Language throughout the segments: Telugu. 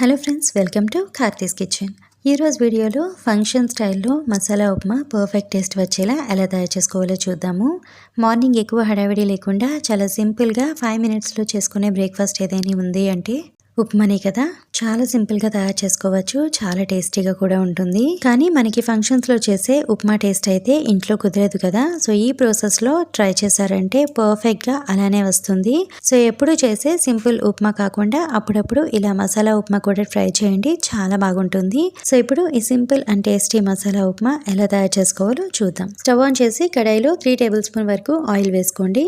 Hello friends, welcome to Karthi's kitchen. ఈరోజు వీడియోలో ఫంక్షన్ స్టైల్లో మసాలా ఉప్మా పర్ఫెక్ట్ టేస్ట్ వచ్చేలా ఎలా తయారు చేసుకోవాలో చూద్దాము. మార్నింగ్ ఎక్కువ హడావిడి లేకుండా చాలా సింపుల్గా 5 మినిట్స్లో చేసుకునే బ్రేక్ఫాస్ట్ ఏదైనా ఉంది అంటే ఉప్మానే కదా. చాలా సింపుల్గా తయారు చేసుకోవచ్చు, చాలా టేస్టీగా కూడా ఉంటుంది. కానీ మనకి ఫంక్షన్స్లో చేసే ఉప్మా టేస్ట్ అయితే ఇంట్లో కుదరదు కదా. సో ఈ ప్రాసెస్లో ట్రై చేశారంటే పర్ఫెక్ట్గా అలానే వస్తుంది. సో ఎప్పుడు చేసే సింపుల్ ఉప్మా కాకుండా అప్పుడప్పుడు ఇలా మసాలా ఉప్మా కూడా ట్రై చేయండి, చాలా బాగుంటుంది. సో ఇప్పుడు ఈ simple and tasty masala upma ఎలా తయారు చేసుకోవాలో చూద్దాం. స్టవ్ ఆన్ చేసి కడాయిలో 3 టేబుల్ స్పూన్ వరకు ఆయిల్ వేసుకోండి.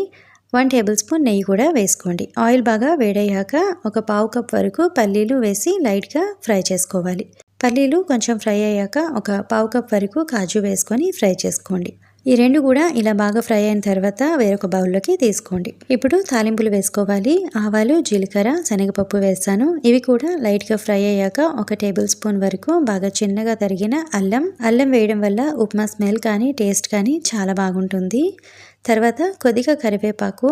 1 టేబుల్ స్పూన్ నెయ్యి కూడా వేసుకోండి. ఆయిల్ బాగా వేడయ్యాక ఒక పావు కప్ వరకు పల్లీలు వేసి లైట్గా ఫ్రై చేసుకోవాలి. పల్లీలు కొంచెం ఫ్రై అయ్యాక ఒక పావు కప్ వరకు కాజు వేసుకొని ఫ్రై చేసుకోండి. ఈ రెండు కూడా ఇలా బాగా ఫ్రై అయిన తర్వాత వేరొక బౌల్లోకి తీసుకోండి. ఇప్పుడు తాలింపులు వేసుకోవాలి. ఆవాలు, జీలకర్ర, శనగపప్పు వేస్తాను. ఇవి కూడా లైట్గా ఫ్రై అయ్యాక ఒక టేబుల్ స్పూన్ వరకు బాగా చిన్నగా తరిగిన అల్లం వేయడం వల్ల ఉప్మా స్మెల్ కానీ టేస్ట్ కానీ చాలా బాగుంటుంది. తర్వాత కొద్దిగా కరివేపాకు,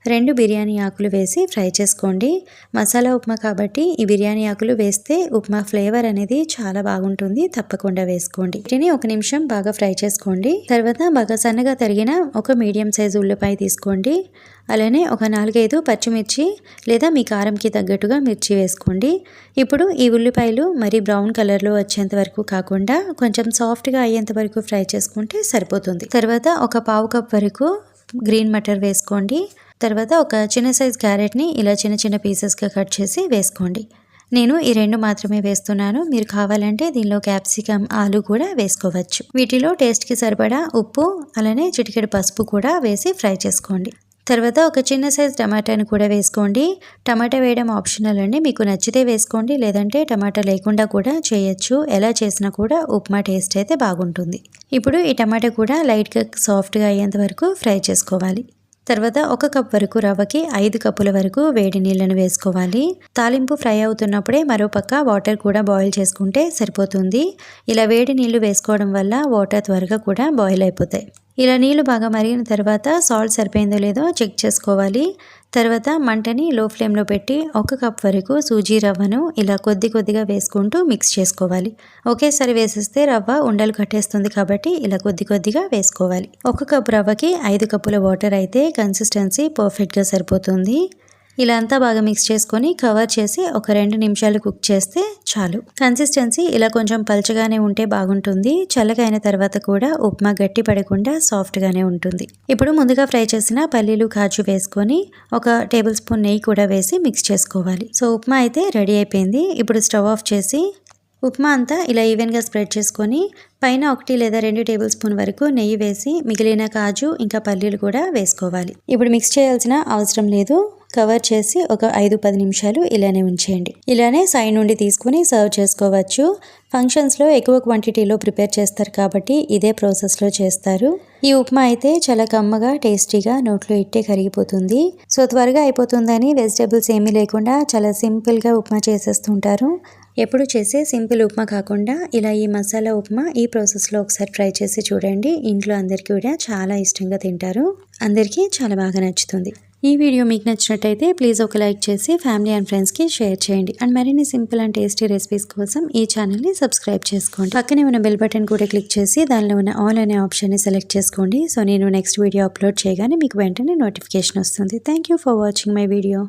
2 బిర్యానీ ఆకులు వేసి ఫ్రై చేసుకోండి. మసాలా ఉప్మా కాబట్టి ఈ బిర్యానీ ఆకులు వేస్తే ఉప్మా ఫ్లేవర్ అనేది చాలా బాగుంటుంది, తప్పకుండా వేసుకోండి. వీటిని 1 నిమిషం బాగా ఫ్రై చేసుకోండి. తర్వాత బాగా సన్నగా తరిగిన ఒక మీడియం సైజు ఉల్లిపాయ తీసుకోండి. అలానే ఒక 4-5 పచ్చిమిర్చి లేదా మీ కారంకి తగ్గట్టుగా మిర్చి వేసుకోండి. ఇప్పుడు ఈ ఉల్లిపాయలు మరి బ్రౌన్ కలర్లో వచ్చేంత వరకు కాకుండా కొంచెం సాఫ్ట్గా అయ్యేంత వరకు ఫ్రై చేసుకుంటే సరిపోతుంది. తర్వాత ఒక పావు కప్ వరకు గ్రీన్ మటర్ వేసుకోండి. తర్వాత ఒక చిన్న సైజ్ క్యారెట్ని ఇలా చిన్న చిన్న పీసెస్గా కట్ చేసి వేసుకోండి. నేను ఈ 2 మాత్రమే వేస్తున్నాను. మీరు కావాలంటే దీనిలో క్యాప్సికమ్, ఆలు కూడా వేసుకోవచ్చు. వీటిలో టేస్ట్కి సరిపడా ఉప్పు, అలానే చిటికెడు పసుపు కూడా వేసి ఫ్రై చేసుకోండి. తర్వాత ఒక చిన్న సైజ్ టమాటాను కూడా వేసుకోండి. టమాటా వేయడం ఆప్షనల్ అండి, మీకు నచ్చితే వేసుకోండి, లేదంటే టమాటా లేకుండా కూడా చేయొచ్చు. ఎలా చేసినా కూడా ఉప్మా టేస్ట్ అయితే బాగుంటుంది. ఇప్పుడు ఈ టమాటా కూడా లైట్గా సాఫ్ట్గా అయ్యేంత వరకు ఫ్రై చేసుకోవాలి. తర్వాత 1 కప్ వరకు రవ్వకి 5 కప్పుల వరకు వేడి నీళ్ళను వేసుకోవాలి. తాలింపు ఫ్రై అవుతున్నప్పుడే మరోపక్క వాటర్ కూడా బాయిల్ చేసుకుంటే సరిపోతుంది. ఇలా వేడి నీళ్లు వేసుకోవడం వల్ల వాటర్ త్వరగా కూడా బాయిల్ అయిపోతాయి. ఇలా నీళ్లు బాగా మరిగిన తర్వాత సాల్ట్ సరిపోయిందో లేదో చెక్ చేసుకోవాలి. తర్వాత మంటని లో ఫ్లేమ్లో పెట్టి 1 కప్ వరకు సూజీ రవ్వను ఇలా కొద్దిగా వేసుకుంటూ మిక్స్ చేసుకోవాలి. ఒకేసారి వేసేస్తే రవ్వ ఉండలు కట్టేస్తుంది కాబట్టి ఇలా కొద్దిగా వేసుకోవాలి. 1 కప్ రవ్వకి 5 కప్పుల వాటర్ అయితే కన్సిస్టెన్సీ పర్ఫెక్ట్గా సరిపోతుంది. ఇలా అంతా బాగా మిక్స్ చేసుకొని కవర్ చేసి ఒక 2 నిమిషాలు కుక్ చేస్తే చాలు. కన్సిస్టెన్సీ ఇలా కొంచెం పల్చగానే ఉంటే బాగుంటుంది. చల్లగా అయిన తర్వాత కూడా ఉప్మా గట్టి పడకుండా సాఫ్ట్గానే ఉంటుంది. ఇప్పుడు ముందుగా ఫ్రై చేసిన పల్లీలు, కాజు వేసుకొని ఒక టేబుల్ స్పూన్ నెయ్యి కూడా వేసి మిక్స్ చేసుకోవాలి. సో ఉప్మా అయితే రెడీ అయిపోయింది. ఇప్పుడు స్టవ్ ఆఫ్ చేసి ఉప్మా అంతా ఇలా ఈవెన్గా స్ప్రెడ్ చేసుకొని పైన 1 లేదా 2 టేబుల్ స్పూన్ వరకు నెయ్యి వేసి మిగిలిన కాజు ఇంకా పల్లీలు కూడా వేసుకోవాలి. ఇప్పుడు మిక్స్ చేయాల్సిన అవసరం లేదు. కవర్ చేసి ఒక 5-10 నిమిషాలు ఇలానే ఉంచేయండి. ఇలానే సైడ్ నుండి తీసుకుని సర్వ్ చేసుకోవచ్చు. ఫంక్షన్స్లో ఎక్కువ క్వాంటిటీలో ప్రిపేర్ చేస్తారు కాబట్టి ఇదే ప్రాసెస్లో చేస్తారు. ఈ ఉప్మా అయితే చాలా కమ్మగా, టేస్టీగా, నోట్లో ఇట్టే కరిగిపోతుంది. సో త్వరగా అయిపోతుందని వెజిటేబుల్స్ ఏమీ లేకుండా చాలా సింపుల్గా ఉప్మా చేసేస్తుంటారు. ఎప్పుడు చేసే సింపుల్ ఉప్మా కాకుండా ఇలా ఈ మసాలా ఉప్మా ఈ ప్రాసెస్లో ఒకసారి ట్రై చేసి చూడండి. ఇంట్లో అందరికీ కూడా చాలా ఇష్టంగా తింటారు. అందరికీ చాలా బాగా నచ్చుతుంది. ఈ వీడియో మీకు నచ్చినట్టయితే ప్లీజ్ ఒక లైక్ చేసి ఫ్యామిలీ అండ్ ఫ్రెండ్స్కి షేర్ చేయండి. అండ్ మరిన్ని సింపుల్ అండ్ టేస్టీ రెసిపీస్ కోసం ఈ ఛానల్ని సబ్స్క్రైబ్ చేసుకోండి. పక్కనే ఉన్న బెల్ బటన్ కూడా క్లిక్ చేసి దానిలో ఉన్న ఆల్ అనే ఆప్షన్ని సెలెక్ట్ చేసుకోండి. సో నేను నెక్స్ట్ వీడియో అప్లోడ్ చేయగానే మీకు వెంటనే నోటిఫికేషన్ వస్తుంది. Thank you for watching my video.